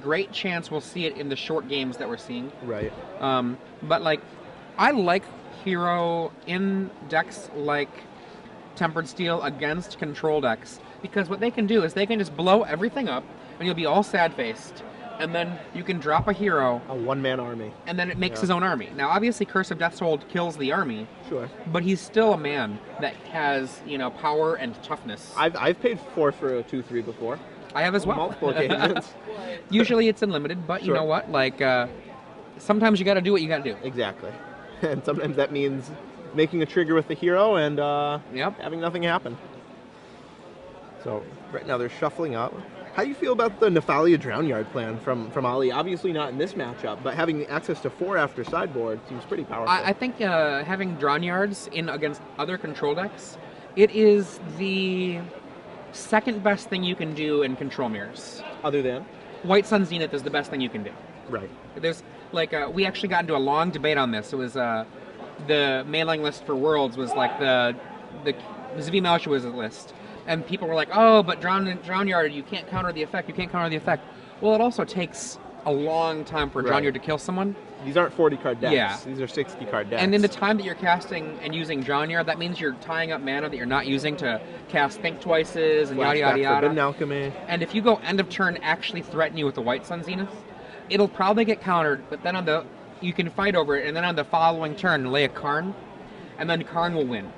great chance we'll see it in the short games that we're seeing. Right. But like, I like Hero in decks like Tempered Steel against control decks, because what they can do is they can just blow everything up, and you'll be all sad-faced, and then you can drop a hero. A one-man army. And then it makes his own army. Now, obviously, Curse of Deathhold kills the army. Sure. But he's still a man that has, power and toughness. I've paid 4 for a 2/3 before. I have as well. Multiple occasions. Usually it's unlimited, but you know what? Like, sometimes you got to do what you got to do. Exactly. And sometimes that means making a trigger with the hero and having nothing happen. So right now they're shuffling up. How do you feel about the Nephalia Drownyard plan from Ali? Obviously not in this matchup, but having access to 4 after sideboard seems pretty powerful. I think having Drownyards in against other control decks, it is the second best thing you can do in control mirrors. Other than? White Sun Zenith is the best thing you can do. Right. There's like we actually got into a long debate on this. It was the mailing list for Worlds was like the Zvi Malchus list. And people were like, oh, but Drownyard, you can't counter the effect, Well, it also takes a long time for Drownyard to kill someone. These aren't 40-card decks. Yeah. These are 60-card decks. And in the time that you're casting and using Drownyard, that means you're tying up mana that you're not using to cast Think Twices and yada, yada, yada. Forbidden Alchemy. And if you go end of turn actually threaten you with the White Sun Zenith, it'll probably get countered, but then you can fight over it, and then on the following turn, lay a Karn, and then Karn will win.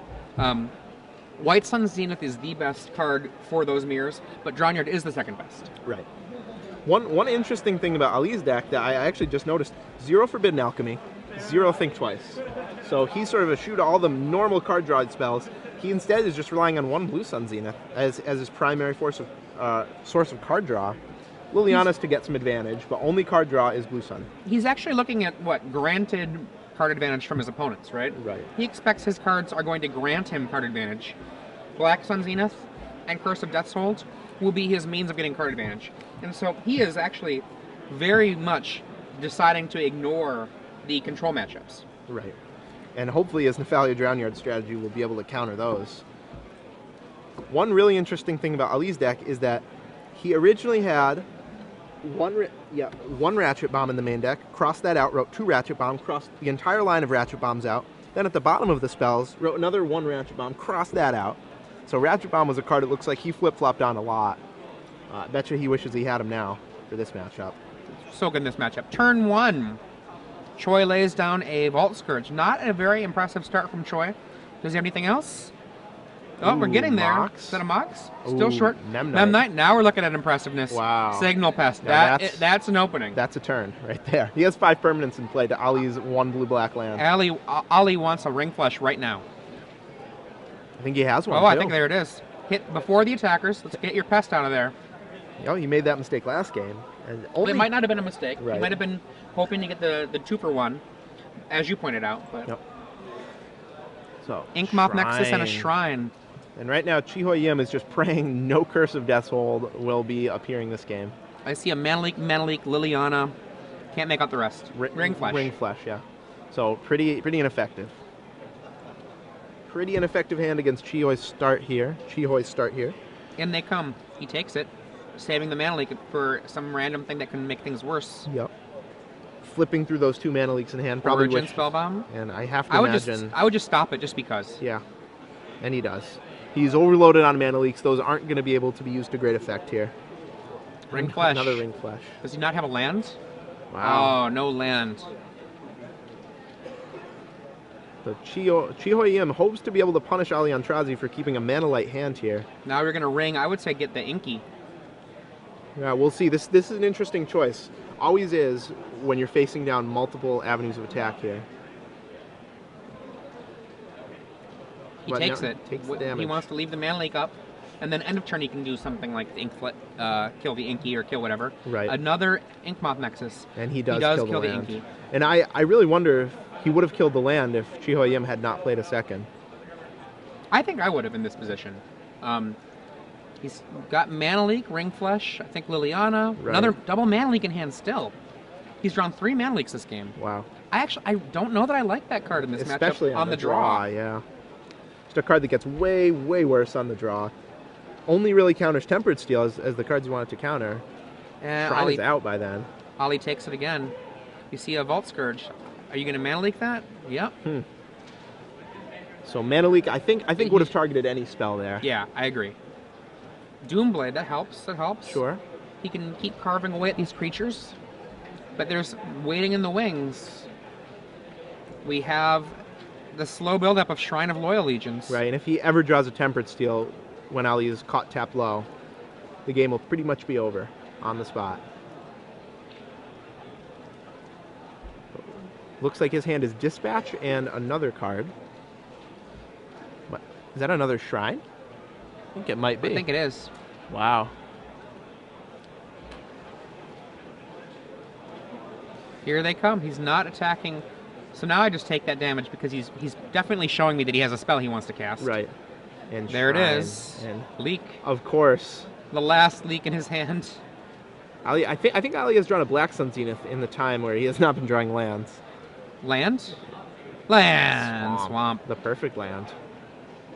White Sun Zenith is the best card for those mirrors, but Drownyard is the second best. Right. One interesting thing about Ali's deck that I actually just noticed, 0 Forbidden Alchemy, 0 Think Twice. So he's sort of a shoot all the normal card draw spells. He instead is just relying on 1 Blue Sun Zenith as his primary source of card draw. Liliana's to get some advantage, but only card draw is Blue Sun. He's actually looking at granted card advantage from his opponents, right? Right. He expects his cards are going to grant him card advantage. Black Sun Zenith and Curse of Deathhold will be his means of getting card advantage. And so he is actually very much deciding to ignore the control matchups. Right. And hopefully his Nephalia Drownyard strategy will be able to counter those. One really interesting thing about Ali's deck is that he originally had one Ratchet Bomb in the main deck, crossed that out, wrote 2 Ratchet Bomb, crossed the entire line of Ratchet Bombs out. Then at the bottom of the spells, wrote another 1 Ratchet Bomb, crossed that out. So Ratchet Bomb was a card that looks like he flip-flopped on a lot. I bet you he wishes he had him now for this matchup. So good in this matchup. Turn 1. Choi lays down a Vault Scourge. Not a very impressive start from Choi. Does he have anything else? Oh, we're getting there. Mox. Is that a Mox? Still short. Memnite. Now we're looking at impressiveness. Wow. Signal Pest. Now That's an opening. That's a turn right there. He has 5 permanents in play to Ali's 1 blue-black land. Ali wants a Ring Flush right now. I think he has one, Oh, too. I think there it is. Hit before the attackers. Let's get your pest out of there. Oh, he made that mistake last game. And It might not have been a mistake. Right. He might have been hoping to get the 2-for-1, as you pointed out. But Yep. So, Inkmoth Nexus and a Shrine. And right now, Chiho Yim is just praying no Curse of Deathhold will be appearing this game. I see a Mana Leak, Liliana. Can't make out the rest. Ring Flash. Ring Flash, yeah. So pretty ineffective. Pretty ineffective hand against Chihoi's start here. In they come. He takes it, saving the Mana Leak for some random thing that can make things worse. Yep. Flipping through those 2 Mana Leaks in hand. Probably Origin Spellbomb. And I have to imagine... I would just stop it just because. Yeah. And he does. He's overloaded on Mana Leaks. Those aren't going to be able to be used to great effect here. Ring Flash. Another Ring Flash. Does he not have a land? Wow. Oh, no land. So Chiho Yim hopes to be able to punish Ali Aintrazi for keeping a Mana Light hand here. Now we're going to ring. I would say get the Inky. Yeah, we'll see. This is an interesting choice. Always is when you're facing down multiple avenues of attack here. He takes it. Takes the damage. He wants to leave the Mana Leak up, and then end of turn he can do something like the kill the Inky or kill whatever. Right. Another Inkmoth Nexus. And he does kill the Inky. And I really wonder if he would have killed the land if Chiho Yim had not played a second. I think I would have in this position. He's got Mana Leak, Ring Flush, I think Liliana. Right. Another double Mana Leak in hand still. He's drawn 3 Mana Leaks this game. Wow. I don't know that I like that card in this Especially matchup on the draw. Yeah. Just a card that gets way, way worse on the draw. Only really counters Tempered Steel as the cards you want it to counter. And Shrine is out by then. Ali takes it again. You see a Vault Scourge. Are you going to Mana Leak that? Yep. So Mana Leak, I think would have targeted any spell there. Yeah, I agree. Doomblade, that helps. That helps. Sure. He can keep carving away at these creatures. But there's waiting in the wings. We have the slow buildup of Shrine of Loyal Legions. Right, and if he ever draws a Tempered Steel when Ali is caught tapped low, the game will pretty much be over on the spot. Looks like his hand is Dispatch and another card. What? Is that another Shrine? I think it might be. I think it is. Wow. Here they come. He's not attacking. So now I just take that damage because he's definitely showing me that he has a spell he wants to cast. Right. And there Shrine. it is. And Leak. of course. The last leak in his hand. Ali, I think Ali has drawn a Black Sun Zenith in the time where he has not been drawing lands. Land? Land. Swamp. The perfect land.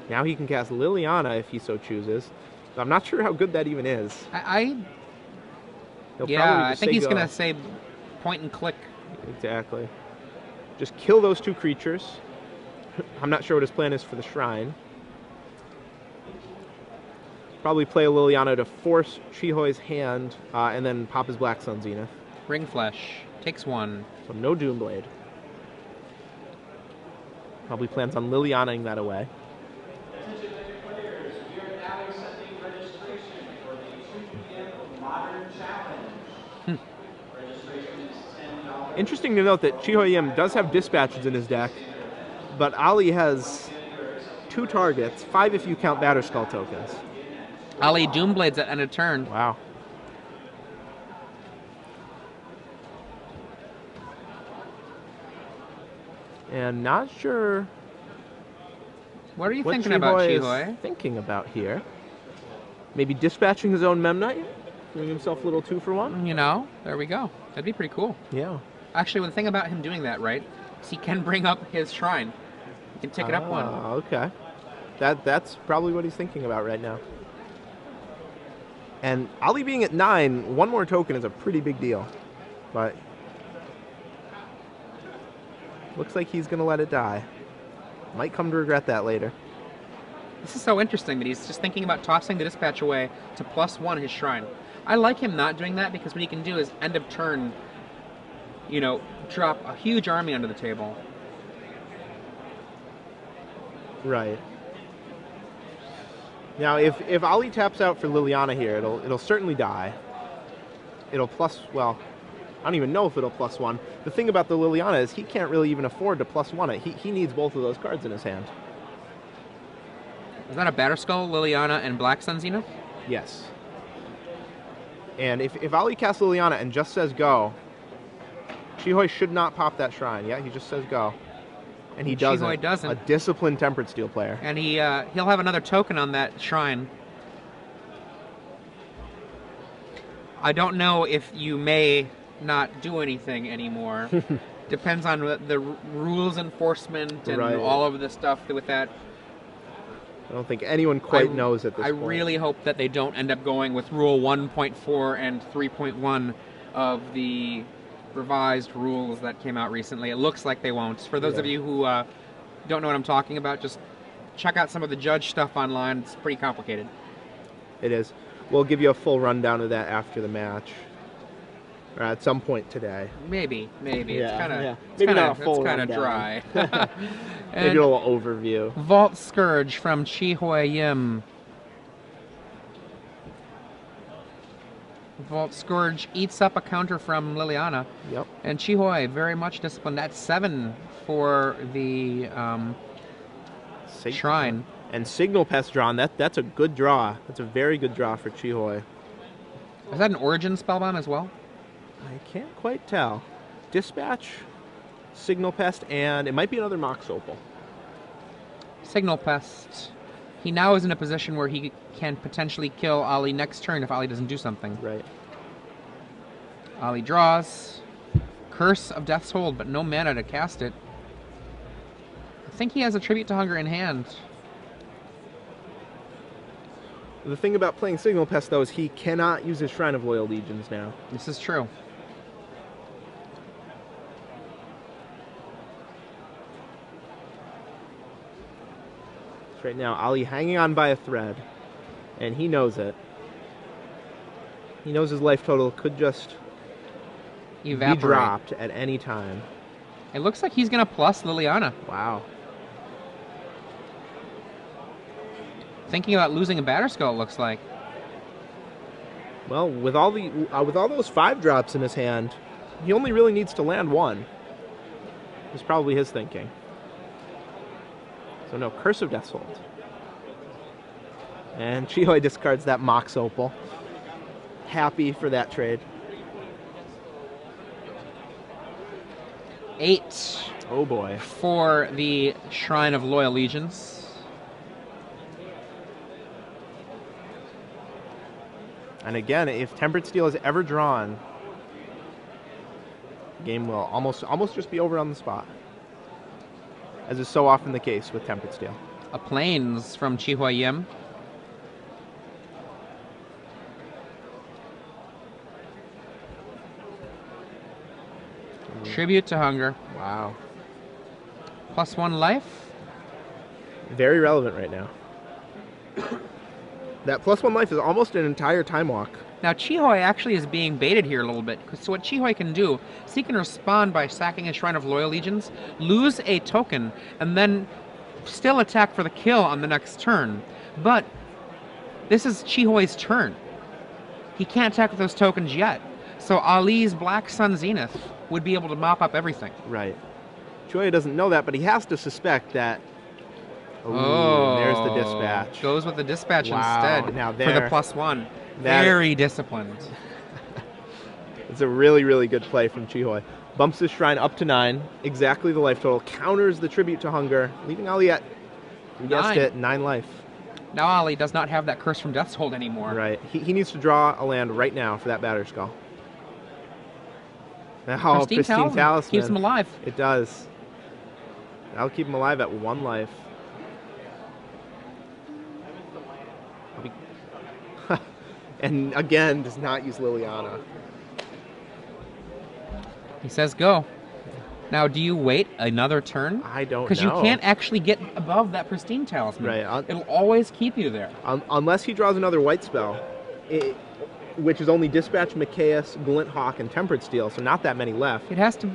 Now he can cast Liliana if he so chooses. I'm not sure how good that even is. I think he's going to say point and click. Exactly. Just kill those two creatures. I'm not sure what his plan is for the Shrine. Probably play a Liliana to force Chihoi's hand and then pop his Black Sun Zenith. Ring Flesh. Takes one. So no Doomblade. Probably plans on Lilianaing that away. Interesting to note that Chihoi Yim does have dispatches in his deck, but Ali has 2 targets, 5 if you count Batterskull tokens. Ali Doomblades at end of turn. Wow. And not sure what are you what thinking about, is Chihoi? thinking about here. Maybe dispatching his own Memnite, doing himself a little 2-for-1. You know, there we go. That'd be pretty cool. Yeah. Actually, the thing about him doing that, right, is he can bring up his Shrine. He can tick it up one. Okay. That's probably what he's thinking about right now. And Ali being at 9, 1 more token is a pretty big deal. But looks like he's going to let it die. Might come to regret that later. This is so interesting that he's just thinking about tossing the dispatch away to +1 his Shrine. I like him not doing that because what he can do is end of turn, you know, drop a huge army under the table. Right. Now, if Ali taps out for Liliana here, it'll certainly die. It'll well, I don't even know if it'll +1. The thing about the Liliana is he can't really even afford to +1 it. He needs both of those cards in his hand. Is that a Batterskull, Liliana, and Black Sun Zenith? Yes. And if Ali casts Liliana and just says go, Chihoi should not pop that Shrine. Yeah, he just says go. And he doesn't. Chihoi doesn't. A disciplined Tempered Steel player. And he'll have another token on that Shrine. I don't know if you may not do anything anymore. Depends on the rules enforcement and all of the stuff with that. I don't think anyone quite knows at this point. I really hope that they don't end up going with Rule 1.4 and 3.1 of the revised rules that came out recently. It looks like they won't. For those of you who don't know what I'm talking about, just check out some of the judge stuff online. It's pretty complicated. It is. We'll give you a full rundown of that after the match. Or at some point today. Maybe. Yeah, It's kind of dry. Maybe a little overview. Vault Scourge from Chihoi Yim. Vault Scourge eats up a counter from Liliana. Yep. And Chihoi, very much disciplined. That's 7 for the Shrine. And Signal Pest drawn. That's a good draw. That's a very good draw for Chihoi. Is that an Origin Spellbomb as well? I can't quite tell. Dispatch, Signal Pest, and it might be another Mox Opal. Signal Pest. He now is in a position where he can potentially kill Ali next turn if Ali doesn't do something. Right. Ali draws. Curse of Death's Hold, but no mana to cast it. I think he has a Tribute to Hunger in hand. The thing about playing Signal Pest, though, is he cannot use his Shrine of Loyal Legions now. This is true. So right now, Ali hanging on by a thread, and he knows it. He knows his life total could just Evaporate. be dropped at any time. It looks like he's going to plus Liliana. Wow. Thinking about losing a Batterskull, it looks like. Well, with all those 5 drops in his hand, he only really needs to land 1. Is probably his thinking. So no, Curse of Death's Hold. And Chihoi discards that Mox Opal. Happy for that trade. 8. Oh boy. For the Shrine of Loyal Legions. And again, if Tempered Steel is ever drawn, the game will almost just be over on the spot. As is so often the case with Tempered Steel. A Plains from Chihoi Yim. Tribute to Hunger. Wow. +1 life. Very relevant right now. That +1 life is almost an entire time walk. Now Chihoi actually is being baited here a little bit. So what Chihoi can do is he can respond by sacking his Shrine of Loyal Legions, lose a token, and then still attack for the kill on the next turn. But this is Chihoi's turn. He can't attack with those tokens yet. So Ali's Black Sun Zenith would be able to mop up everything. Right. Chihoi doesn't know that, but he has to suspect that. Ooh, Oh, there's the dispatch. Goes with the dispatch Wow, instead now for there- the +1. that- Very disciplined. It's a really, really good play from Chihoi. Bumps his Shrine up to 9, exactly the life total, counters the Tribute to Hunger, leaving Ali at, you guessed 9. it, 9 life. Now Ali does not have that Curse from Death's Hold anymore. Right. He needs to draw a land right now for that Batterskull. Now, Pristine Talisman keeps him alive. It does. That'll keep him alive at 1 life. And again, does not use Liliana. He says go. Now, do you wait another turn? I don't know. Because you can't actually get above that Pristine Talisman. Right. It'll always keep you there. Unless he draws another white spell, which is only Dispatch, Mikaeus, Glint Hawk, and Tempered Steel, so not that many left. It has to...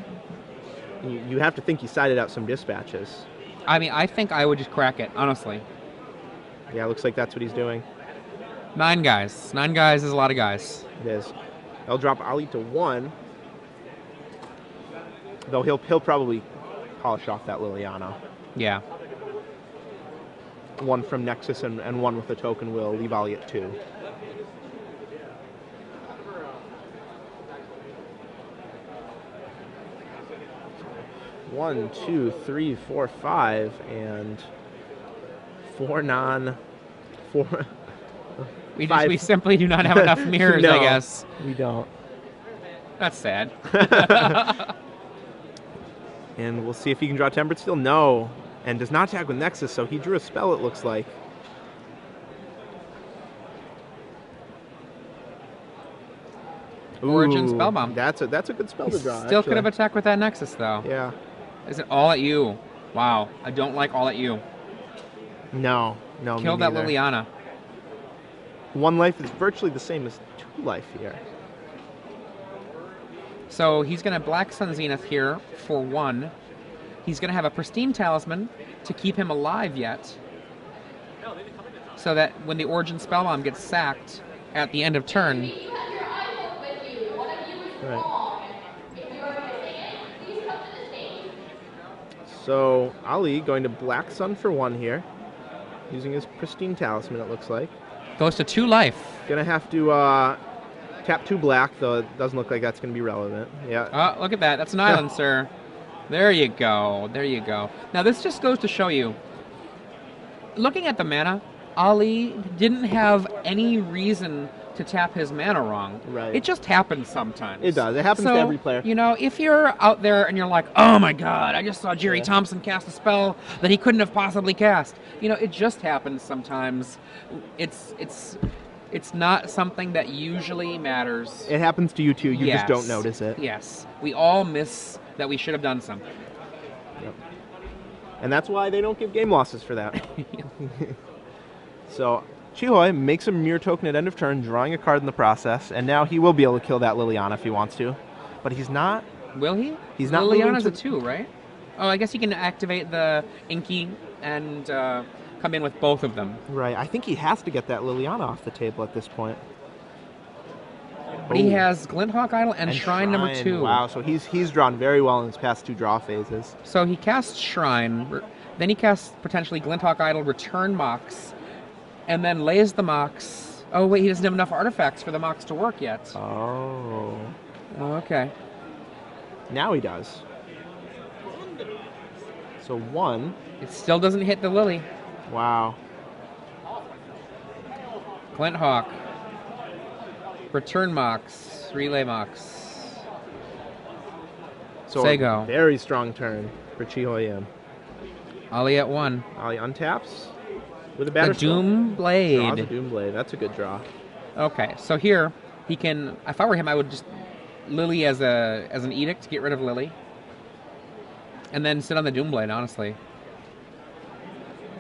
You have to think he sided out some dispatches. I mean, I think I would just crack it, honestly. Yeah, looks like that's what he's doing. 9 guys. 9 guys is a lot of guys. It is. They'll drop Ali to 1. Though he'll probably polish off that Liliana. Yeah. 1 from Nexus and 1 with a token will leave Ali at 2. One, 2, 3, 4, 5, and 4 4. We simply do not have enough mirrors, No, I guess. We don't. That's sad. And we'll see if he can draw Tempered Steel. No. And does not attack with Nexus, so he drew a spell, it looks like. Origin Ooh, Spellbomb. That's a good spell to draw. Still could have actually. attacked with that Nexus, though. Yeah. Is it all at you? Wow. I don't like all at you. No. Me Kill that neither. Liliana. 1 life is virtually the same as 2 life here. So he's going to Black Sun Zenith here for 1. He's going to have a Pristine Talisman to keep him alive yet. So that when the Origin Spellbomb gets sacked at the end of turn... Right. So Ali going to Black Sun for 1 here. Using his Pristine Talisman, it looks like. Goes to 2 life. Gonna have to tap 2 black, though it doesn't look like that's gonna be relevant. Yeah. Oh, look at that. That's an island, sir. There you go. There you go. Now, this just goes to show you, looking at the mana, Ali didn't have any reason to tap his mana wrong. Right. It just happens sometimes. It does. It happens to every player. You know, if you're out there and you're like, oh my god, I just saw Jerry Thompson cast a spell that he couldn't have possibly cast. You know, it just happens sometimes. It's not something that usually matters. It happens to you too. You just don't notice it. Yes. We all miss that we should have done something. Yep. And that's why they don't give game losses for that. So Chihoi makes a mirror token at end of turn, drawing a card in the process, and now he will be able to kill that Liliana if he wants to. But he's not. Will he? He's not. Liliana's a 2, right? Oh, I guess he can activate the Inky and come in with both of them. Right. I think he has to get that Liliana off the table at this point. But he has Glinthawk Idol and Shrine number 2. Wow, so he's drawn very well in his past 2 draw phases. So he casts Shrine, then he casts potentially Glinthawk Idol, return Mox, and then lays the Mox. Oh wait, he doesn't have enough artifacts for the Mox to work yet. Oh. Okay. Now he does. So 1. It still doesn't hit the Lily. Wow. Glinthawk. Return Mox. Relay Mox. So Sego. Very strong turn for Chihoi. Ali at 1. Ali untaps with a The batter Doom Blade. Draws a Doom Blade. That's a good draw. Okay, so here he can. If I were him, I would just Lily as an edict to get rid of Lily, and then sit on the Doom Blade. Honestly.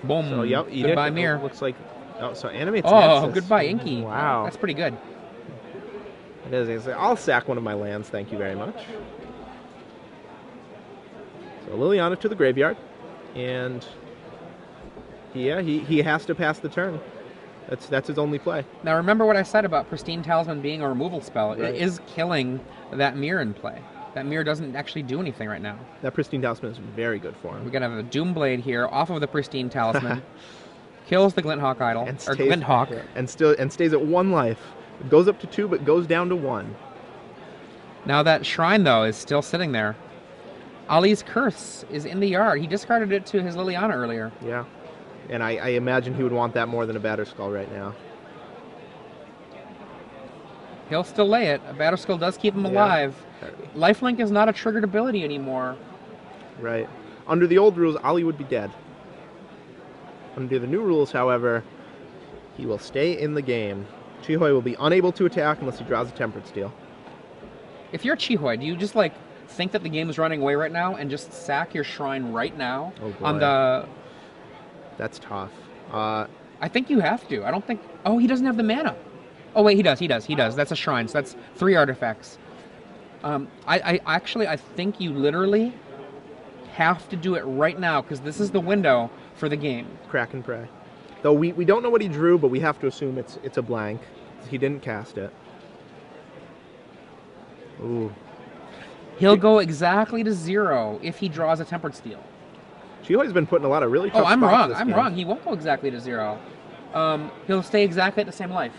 Boom. So yep, edict. Goodbye, Mirror. Looks like. Oh, so animates. Oh, Nexus. goodbye, Inky. Wow. That's pretty good. It is. I'll sack one of my lands. Thank you very much. So Liliana to the graveyard, and yeah, he has to pass the turn. That's his only play. Now remember what I said about Pristine Talisman being a removal spell. Right. It is killing that mirror in play. That mirror doesn't actually do anything right now. That Pristine Talisman is very good for him. We're gonna have a Doom Blade here off of the Pristine Talisman. Kills the Glinthawk Idol, And or stays, Glinthawk. yeah, and stays at 1 life. It goes up to 2, but goes down to 1. Now that Shrine, though, is still sitting there. Ali's Curse is in the yard. He discarded it to his Liliana earlier. Yeah. And I imagine he would want that more than a Batterskull right now. He'll still lay it. A Batterskull does keep him alive. Lifelink is not a triggered ability anymore. Right. Under the old rules, Ali would be dead. Under the new rules, however, he will stay in the game. Chihoi will be unable to attack unless he draws a Tempered Steel. If you're Chihoi, do you just like think that the game is running away right now and just sack your Shrine right now? Oh boy. On the... That's tough. I think you have to. I don't think... Oh, he doesn't have the mana. Oh, wait, he does. That's a Shrine, so that's 3 artifacts. I think you literally have to do it right now because this is the window for the game. Crack and pray. Though we don't know what he drew, but we have to assume it's a blank. He didn't cast it. Ooh. He'll go exactly to 0 if he draws a Tempered Steel. Chihoi's been put in a lot of really tough I'm spots wrong. this I'm game. wrong. He won't go exactly to 0. He'll stay exactly at the same life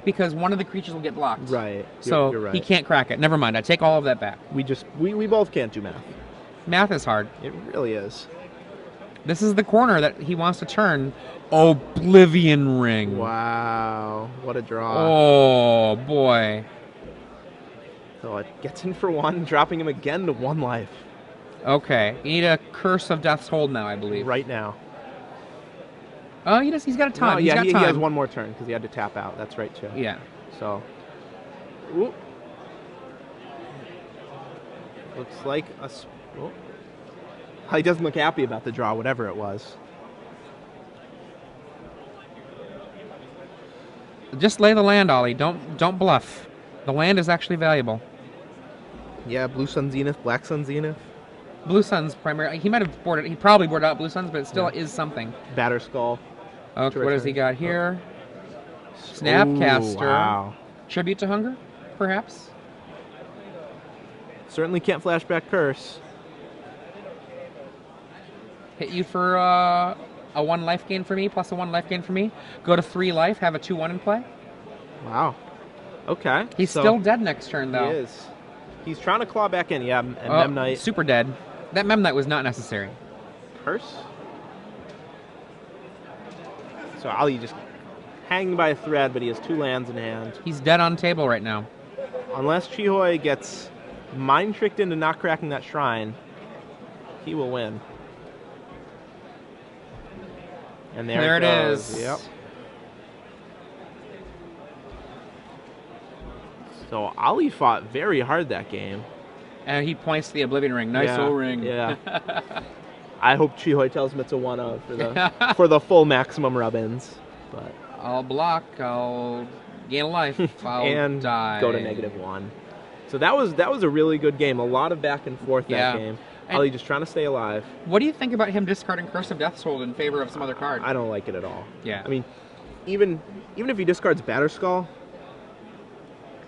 because one of the creatures will get blocked. Right. So you're right. he can't crack it. Never mind. I take all of that back. We both can't do math. Math is hard. It really is. This is the corner that he wants to turn. Oblivion Ring. Wow. What a draw. Oh, boy. So it gets in for 1, dropping him again to 1 life. Okay. You need a Curse of Death's Hold now, I believe. Right now. Oh, he's got a time. No, He's got he time. has 1 more turn because he had to tap out. That's right, too. Yeah. So, ooh. Looks like a... Oh. He doesn't look happy about the draw, whatever it was. Just lay the land, Ollie. Don't bluff. The land is actually valuable. Yeah, Blue Sun Zenith, Black Sun Zenith. Blue Sun's primary. He might have boarded. He probably boarded out Blue Suns, but it still is something. Batterskull. Okay, what has he got here? Snapcaster. Wow. Tribute to Hunger, perhaps. Certainly can't flashback Curse. Hit you for a 1 life gain for me, plus a 1 life gain for me. Go to 3 life, have a 2/1 in play. Wow. Okay. He's still dead next turn, though. He is. He's trying to claw back in, yeah, and Memnite. Super dead. That Memnite was not necessary. Curse? So Ali just hanging by a thread, but he has 2 lands in hand. He's dead on table right now. Unless Chihoi gets mind-tricked into not cracking that shrine, he will win. And there it goes. is. Yep. So Ali fought very hard that game. And he points to the Oblivion Ring. Nice O-ring. Yeah. I hope Chihoi tells him it's a 1-of for the for the full maximum rub-ins. But I'll block. I'll gain a life. I'll and die. go to -1. So that was a really good game. A lot of back and forth that game. And Ali just trying to stay alive. What do you think about him discarding Curse of Death's Hold in favor of some other card? I don't like it at all. Yeah. I mean, even if he discards Batterskull,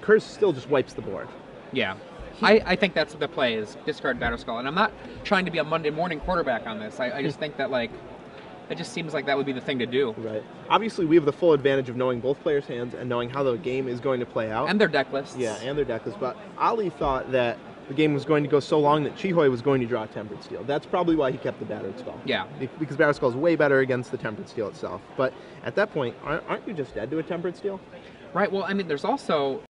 Curse still just wipes the board. Yeah. I think that's the play, is discard Batterskull. And I'm not trying to be a Monday morning quarterback on this. I just think that, like, it just seems like that would be the thing to do. Right. Obviously, we have the full advantage of knowing both players' hands and knowing how the game is going to play out. And their deck lists. Yeah, and their deck lists. But Ali thought that the game was going to go so long that Chihoi was going to draw Tempered Steel. That's probably why he kept the Batterskull. Yeah. Because Batterskull is way better against the Tempered Steel itself. But at that point, aren't you just dead to a Tempered Steel? Right. Well, I mean, there's also